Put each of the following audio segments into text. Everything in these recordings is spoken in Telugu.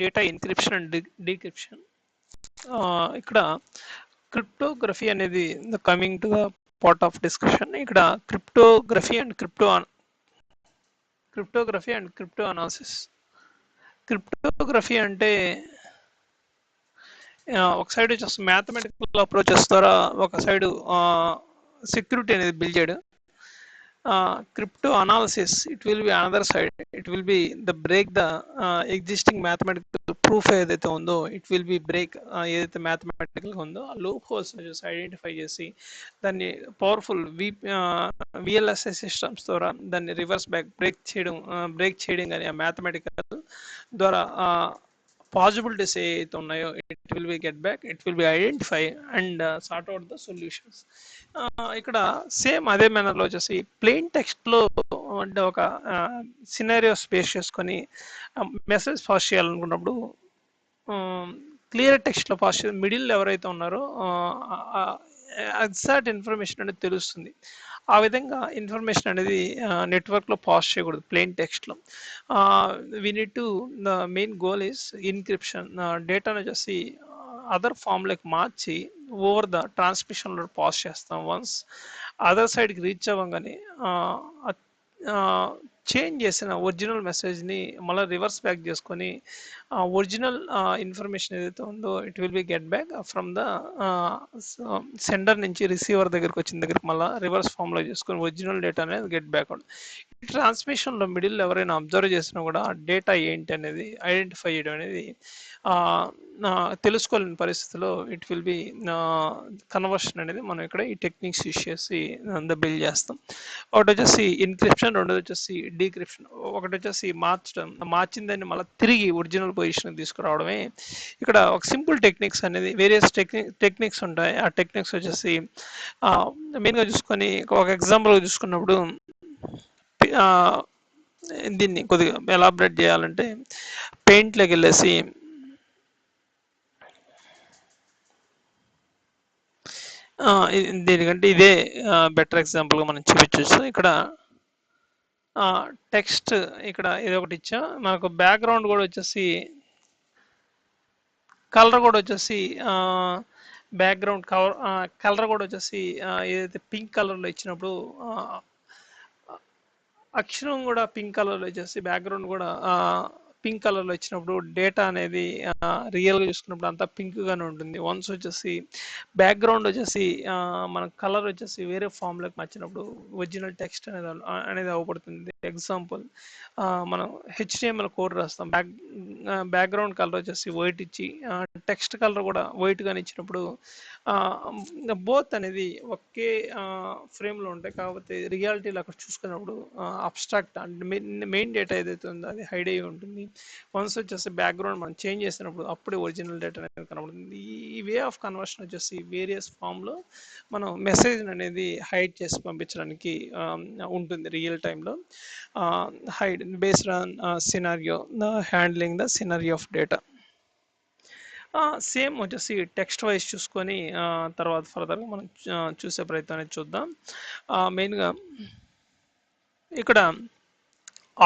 Data encryption and decryption. ఇక్కడ క్రిప్టోగ్రఫీ అనేది coming to the part of discussion. ఇక్కడ cryptography and crypto analysis. Cryptography అంటే ఒక సైడ్ వచ్చేసి మ్యాథమెటికల్ అప్రోచెస్ ద్వారా ఒక సైడ్ సెక్యూరిటీ అనేది బిల్డ్ చేయడం. Crypto analysis, it will be another side. It will be the break the existing mathematical proof ఏదైతే ఉందో, it will be break ఏదైతే mathematical ఉందో ఆ లూప్ హోల్స్ ఐడెంటిఫై చేసి దాన్ని పవర్ఫుల్ విఎల్ఎస్ఐ సిస్టమ్స్ ద్వారా దాన్ని రివర్స్ బ్రేక్ చేయడం కానీ ఆ మ్యాథమెటికల్ ద్వారా పాసిబిలిటీస్ ఏవైతే ఉన్నాయో it will be get back, it will B identify and sort out the solutions. ఇక్కడ సేమ్ అదే మేనర్లో వచ్చేసి ప్లెయిన్ టెక్స్ట్లో అంటే ఒక సినారియో స్పేస్ చేసుకొని మెసేజ్ పాస్ చేయాలనుకున్నప్పుడు క్లియర్ టెక్స్ట్లో పాస్ చేసి మిడిల్ ఎవరైతే ఉన్నారో ఎగ్జాక్ట్ ఇన్ఫర్మేషన్ అనేది తెలుస్తుంది. ఆ విధంగా ఇన్ఫర్మేషన్ అనేది నెట్వర్క్లో పాస్ చేయకూడదు ప్లెయిన్ టెక్స్ట్లో. We need to the main goal is encryption. డేటాను వచ్చేసి అదర్ ఫామ్లోకి మార్చి ఓవర్ ద ట్రాన్స్మిషన్లో పాస్ చేస్తాం. వన్స్ అదర్ సైడ్కి రీచ్ అవ్వగానే చేంజ్ చేసిన ఒరిజినల్ మెసేజ్ని మళ్ళీ రివర్స్ బ్యాక్ చేసుకొని ఒరిజినల్ ఇన్ఫర్మేషన్ ఏదైతే ఉందో it will be get back from the sender నుంచి రిసీవర్ దగ్గరికి వచ్చిన దగ్గరికి మళ్ళీ రివర్స్ ఫామ్లో చేసుకొని ఒరిజినల్ డేటా అనేది గెట్ బ్యాక్ అవుతుంది. ఈ ట్రాన్స్మిషన్లో మిడిల్ ఎవరైనా అబ్జర్వ్ చేసినా కూడా డేటా ఏంటి అనేది ఐడెంటిఫై చేయడం అనేది తెలుసుకోలేని పరిస్థితిలో ఇట్ విల్ బి కన్వర్షన్ అనేది మనం ఇక్కడ ఈ టెక్నిక్స్ యూస్ చేసి బిల్డ్ చేస్తాం. ఒకటి వచ్చేసి ఇన్క్రిప్షన్, రెండోది వచ్చేసి డీక్రిప్షన్. ఒకటి వచ్చేసి మార్చిందని మళ్ళీ తిరిగి ఒరిజినల్ పొజిషన్ తీసుకురావడమే ఇక్కడ ఒక సింపుల్ టెక్నిక్స్ అనేది. వేరియస్ టెక్నిక్స్ ఉంటాయి. ఆ టెక్నిక్స్ వచ్చేసి మెయిన్గా చూసుకొని ఒక ఎగ్జాంపుల్గా చూసుకున్నప్పుడు దీన్ని కొద్దిగా ఎలాబరేట్ చేయాలంటే పెయింట్లోకి వెళ్ళేసి దీనికంటే ఇదే బెటర్ ఎగ్జాంపుల్గా మనం చూపించవచ్చు. ఇక్కడ టెక్స్ట్ ఇక్కడ ఇది ఒకటి ఇచ్చా, మనకు బ్యాక్గ్రౌండ్ కూడా వచ్చేసి కలర్ కూడా వచ్చేసి బ్యాక్గ్రౌండ్ కలర్ కూడా వచ్చేసి ఏదైతే పింక్ కలర్లో ఇచ్చినప్పుడు అక్షరం కూడా పింక్ కలర్లో వచ్చేసి బ్యాక్గ్రౌండ్ కూడా పింక్ కలర్లో ఇచ్చినప్పుడు డేటా అనేది రియల్గా చూసుకున్నప్పుడు అంతా పింక్గానే ఉంటుంది. వన్స్ వచ్చేసి బ్యాక్గ్రౌండ్ వచ్చేసి మన కలర్ వచ్చేసి వేరే ఫామ్లోకి మార్చినప్పుడు ఒరిజినల్ టెక్స్ట్ అనేది అవపడుతుంది. ఎగ్జాంపుల్ మనం హెచ్టిఎంఎల్ కోడ్ రాస్తాం, బ్యాక్గ్రౌండ్ కలర్ వచ్చేసి వైట్ ఇచ్చి టెక్స్ట్ కలర్ కూడా వైట్గానే ఇచ్చినప్పుడు బోత్ అనేది ఒకే ఫ్రేమ్లో ఉంటాయి. కాకపోతే రియాలిటీలో అక్కడ చూసుకున్నప్పుడు అబ్స్ట్రాక్ట్ అంటే మెయిన్ డేటా ఏదైతే ఉందో అది హైడ్ అయ్యి ఉంటుంది. వన్స్ వచ్చేసి బ్యాక్గ్రౌండ్ మనం చేంజ్ చేసినప్పుడు అప్పుడే ఒరిజినల్ డేటా అనేది కనబడుతుంది. ఈ వే ఆఫ్ కన్వర్షన్ వచ్చేసి వేరియస్ ఫామ్లో మనం మెసేజ్ అనేది హైడ్ చేసి పంపించడానికి ఉంటుంది రియల్ టైంలో. Hide based on scenario, handling the scenario of data. Same వచ్చేసి టెక్స్ట్ వైజ్ చూసుకొని తర్వాత ఫర్దర్గా మనం చూసే ప్రయత్నం అనేది చూద్దాం. మెయిన్గా ఇక్కడ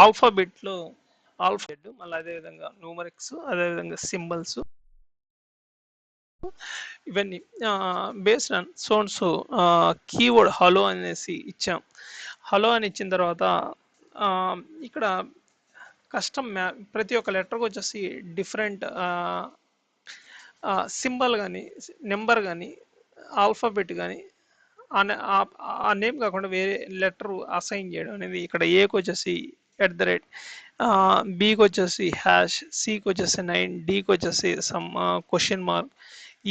ఆల్ఫాబెట్లో ఆల్ఫాబెట్, మళ్ళీ అదేవిధంగా న్యూమరిక్స్, అదేవిధంగా సింబల్స్, ఇవన్నీ based on so keyword hello అనేసి ఇచ్చాం. హలో అని ఇచ్చిన తర్వాత ఇక్కడ కస్టమ్ ప్రతి ఒక్క లెటర్కి వచ్చేసి డిఫరెంట్ సింబల్ కానీ నెంబర్ కానీ ఆల్ఫాబెట్ కానీ ఆ నేమ్ కాకుండా వేరే లెటర్ అసైన్ చేయడం అనేది ఇక్కడ ఏకి వచ్చేసి @ బికి వచ్చేసి హ్యాష్, సికి వచ్చేసి 9, డికి వచ్చేసి సమ్ క్వశ్చన్ మార్క్,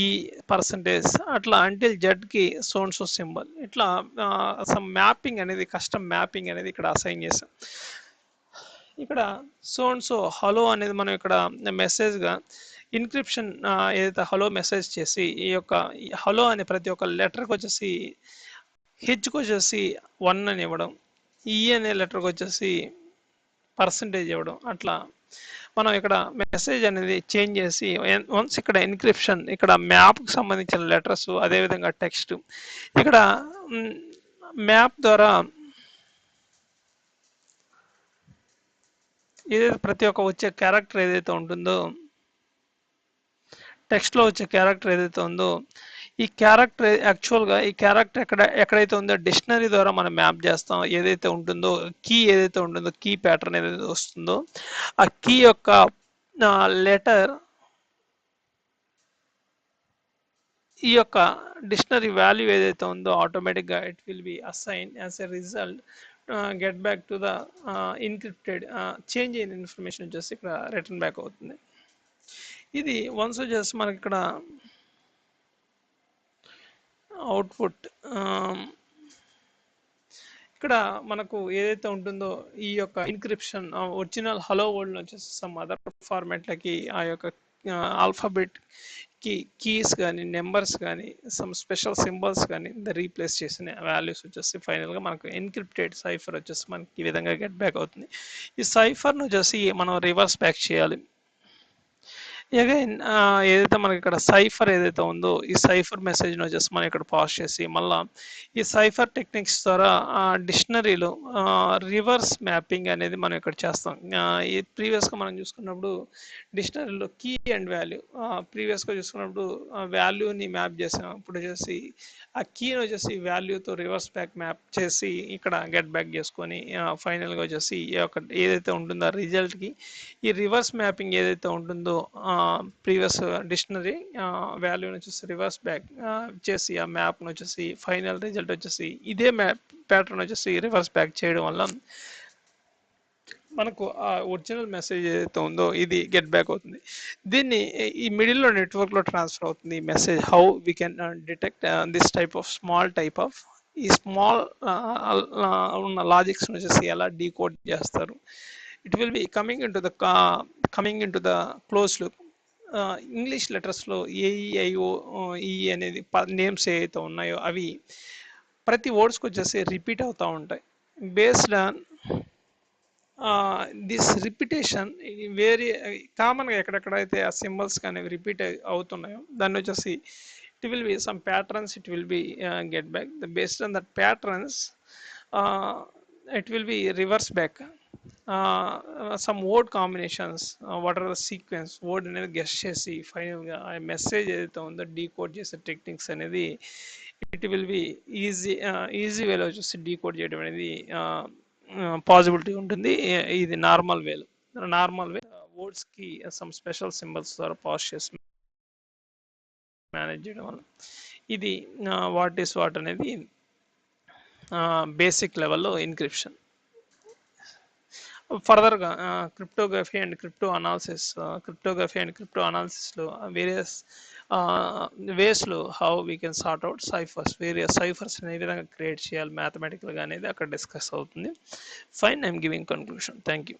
ఈ పర్సంటేజ్, అట్లా అంటిల్ జెడ్కి సో సింబల్, ఇట్లా సమ్ మ్యాపింగ్ అనేది కస్టమ్ మ్యాపింగ్ అనేది ఇక్కడ అసైన్ చేసాం. ఇక్కడ సో హలో అనేది మనం ఇక్కడ మెసేజ్గా ఇన్క్రిప్షన్ ఏదైతే హలో మెసేజ్ చేసి ఈ యొక్క హలో అనే ప్రతి ఒక్క లెటర్కి వచ్చేసి హెచ్కి వచ్చేసి 1 అని ఇవ్వడం, ఈ అనే లెటర్కి వచ్చేసి పర్సంటేజ్ ఇవ్వడం, అట్లా మనం ఇక్కడ మెసేజ్ అనేది చేంజ్ చేసి వన్స్ ఇక్కడ ఎన్క్రిప్షన్ ఇక్కడ మ్యాప్కి సంబంధించిన లెటర్స్, అదేవిధంగా టెక్స్ట్, ఇక్కడ మ్యాప్ ద్వారా ఏదైతే ప్రతి ఒక్క వచ్చే క్యారెక్టర్ ఏదైతే ఉంటుందో, టెక్స్ట్లో వచ్చే క్యారెక్టర్ ఏదైతే ఉందో, ఈ క్యారెక్టర్ యాక్చువల్గా ఈ క్యారెక్టర్ ఎక్కడైతే ఉందో డిక్షనరీ ద్వారా మనం మ్యాప్ చేస్తాం. ఏదైతే ఉంటుందో కీ ఏదైతే ఉంటుందో కీ ప్యాటర్న్ ఏదైతే వస్తుందో ఆ కీ యొక్క లెటర్ ఈ యొక్క డిక్షనరీ వాల్యూ ఏదైతే ఉందో ఆటోమేటిక్గా it will B assign as a result get back to the encrypted change అయిన ఇన్ఫర్మేషన్ వచ్చేసి ఇక్కడ రిటర్న్ బ్యాక్ అవుతుంది. ఇది వన్స్ వచ్చేసి మనకి ఇక్కడ అవుట్పుట్ ఇక్కడ మనకు ఏదైతే ఉంటుందో ఈ యొక్క ఇన్క్రిప్షన్ ఒరిజినల్ హలో వరల్డ్ వచ్చేసి సమ్ అదర్ ఫార్మాట్లకి ఆ యొక్క ఆల్ఫాబెట్ కీస్ కానీ నెంబర్స్ కానీ సమ్ స్పెషల్ సింబల్స్ కానీ రీప్లేస్ చేసిన వాల్యూస్ వచ్చేసి ఫైనల్గా మనకు ఎన్క్రిప్టెడ్ సైఫర్ వచ్చేసి మనకి ఈ విధంగా గెట్ బ్యాక్ అవుతుంది. ఈ సైఫర్ను వచ్చేసి మనం రివర్స్ బ్యాక్ చేయాలి. అగైన్ ఏదైతే మనకి ఇక్కడ సైఫర్ ఏదైతే ఉందో ఈ సైఫర్ మెసేజ్ని వచ్చేసి మనం ఇక్కడ పాస్ చేసి మళ్ళీ ఈ సైఫర్ టెక్నిక్స్ ద్వారా డిక్షనరీలో రివర్స్ మ్యాపింగ్ అనేది మనం ఇక్కడ చేస్తాం. ఈ ప్రీవియస్గా మనం చూసుకున్నప్పుడు డిక్షనరీలో కీ అండ్ వాల్యూ ప్రీవియస్గా చూసుకున్నప్పుడు వాల్యూని మ్యాప్ చేసాం. ఇప్పుడు వచ్చేసి ఆ కీని వచ్చేసి వాల్యూతో రివర్స్ బ్యాక్ మ్యాప్ చేసి ఇక్కడ గెట్ బ్యాక్ చేసుకొని ఫైనల్గా వచ్చేసి ఈ యొక్క ఏదైతే ఉంటుందో రిజల్ట్కి ఈ రివర్స్ మ్యాపింగ్ ఏదైతే ఉంటుందో ప్రీవియస్ డిక్షనరీ వాల్యూని వచ్చేసి రివర్స్ బ్యాక్ చేసి ఆ మ్యాప్ను వచ్చేసి ఫైనల్ రిజల్ట్ వచ్చేసి ఇదే మ్యాప్ ప్యాటర్న్ వచ్చేసి రివర్స్ బ్యాక్ చేయడం వల్ల మనకు ఆ ఒరిజినల్ మెసేజ్ ఏదైతే ఉందో ఇది గెట్ బ్యాక్ అవుతుంది. దీన్ని ఈ మిడిల్లో నెట్వర్క్లో ట్రాన్స్ఫర్ అవుతుంది ఈ message. How we can detect this type of small type of ఈ స్మాల్ ఉన్న లాజిక్స్ వచ్చేసి ఎలా డీకోడ్ చేస్తారు. It will be coming into the close loop. English లెటర్స్లో ఏఈఐఓ ఈ అనేది నేమ్స్ ఏవైతే ఉన్నాయో అవి ప్రతి వర్డ్స్కి వచ్చేసి రిపీట్ అవుతూ ఉంటాయి. బేస్డ్ ఆన్ దిస్ రిపిటేషన్ వేరే కామన్గా ఎక్కడెక్కడైతే ఆ సింబల్స్ కానీ రిపీట్ అవుతున్నాయో దాన్ని వచ్చేసి it will be some patterns it will be get back based on that patterns it will be reverse back some word combinations what are the sequence word అనేది గెస్ట్ చేసి ఫైనల్గా ఆ మెసేజ్ ఏదైతే ఉందో డీకోడ్ చేసే టెక్నిక్స్ అనేది ఇట్ విల్ బి ఈజీ వేలో వచ్చేసి డీకోడ్ చేయడం అనేది పాసిబిలిటీ ఉంటుంది. ఇది నార్మల్ వే వర్డ్స్కి సమ్ స్పెషల్ సింబల్స్ ద్వారా పాస్ చేసి మేనేజ్ చేయడం వల్ల ఇది వాట్ ఈస్ వాట్ అనేది బేసిక్ లెవెల్లో ఎన్క్రిప్షన్. ఫర్దర్గా క్రిప్టోగ్రఫీ అండ్ క్రిప్టో అనాలిసిస్లో వేరియస్ వేస్లో how we can sort out ciphers various ciphers ఏ విధంగా క్రియేట్ చేయాలి మ్యాథమెటికల్గా అనేది అక్కడ డిస్కస్ అవుతుంది. Fine, I'm giving conclusion. Thank you.